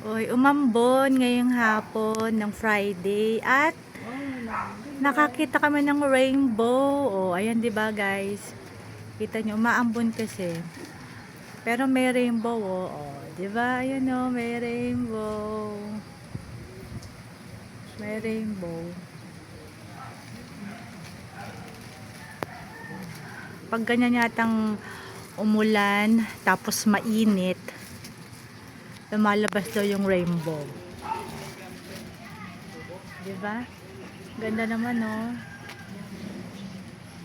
Oy, umambon ngayong hapon ng Friday at nakakita kami ng rainbow. Oh, ayan 'di ba, guys? Kita nyo, umaambon kasi. Pero may rainbow, oh. Oh, 'di ba? Ayan oh, may rainbow. May rainbow. Pag ganyan yatang umulan, tapos mainit, lumalabas daw yung rainbow. Diba? Ganda naman, no?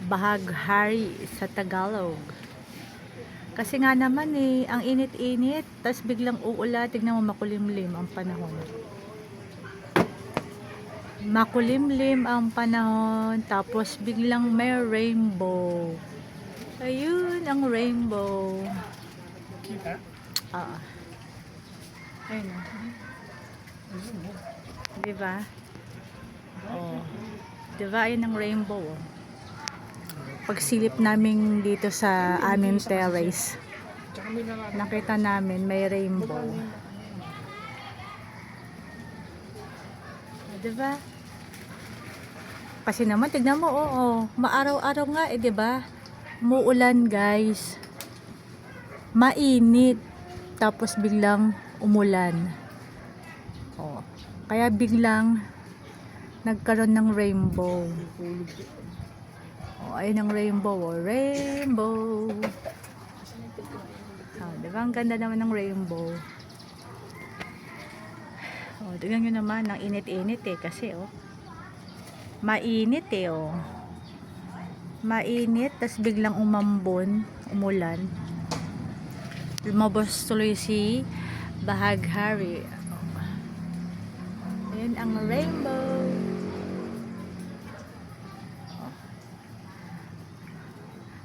Bahaghari sa Tagalog. Kasi nga naman ang init-init, tapos biglang uulan, tignan mo makulimlim ang panahon. Makulimlim ang panahon, tapos biglang may rainbow. Ayun, ang rainbow. Ayun o. Diba? Oh. Diba? Ayun ang rainbow. Oh. Pagsilip namin dito sa aming terrace, nakita namin may rainbow. Diba? Kasi naman, tignan mo, oo. Maaraw-araw nga diba? Muulan, guys. Mainit. Tapos biglang umulan. Oh. Kaya biglang nagkaroon ng rainbow. Oh, ayun ang rainbow. Oh. Rainbow. Oh, diba? Ang ganda naman ng rainbow. Oh, tignan nyo naman, ang init-init kasi mainit mainit, tas biglang umambon, umulan. Lumabas tuloy si Bahaghari. Ayan ang rainbow.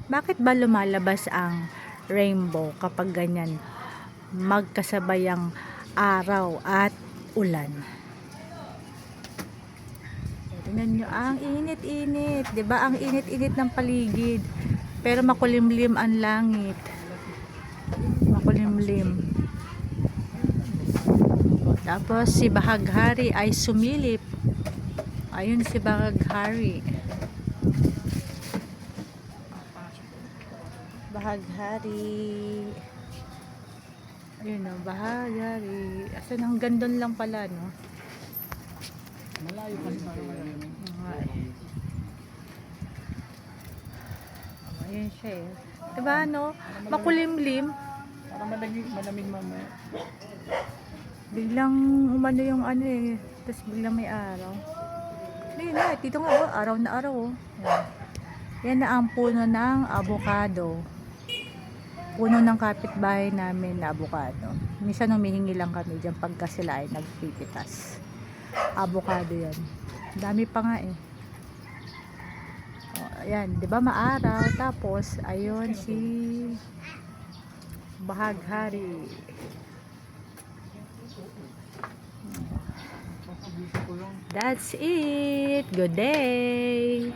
Bakit ba lumalabas ang rainbow kapag ganyan magkasabay ang araw at ulan? Tingnan nyo, ang init-init, 'di ba? Ang init-init ng paligid. Pero makulimlim ang langit. Makulimlim. Tapos si Bahaghari ay sumilip. Ayun si Bahaghari. Bahaghari. Ayun o, Bahaghari. Asan, hanggang doon lang pala, no? Malayo kasi ayun siya diba, no? Makulimlim. parang malamig mamaya. Biglang umano yung tapos biglang may araw. Ayun na, dito nga araw na araw Yan na ang puno ng avocado. Puno ng kapitbahay namin na avocado. Minsan humihingi lang kami dyan pagka sila ay nagpipitas. Avocado yan. Dami pa nga ayan, 'di ba maaraw, tapos ayun si Bahaghari. That's it. Good day.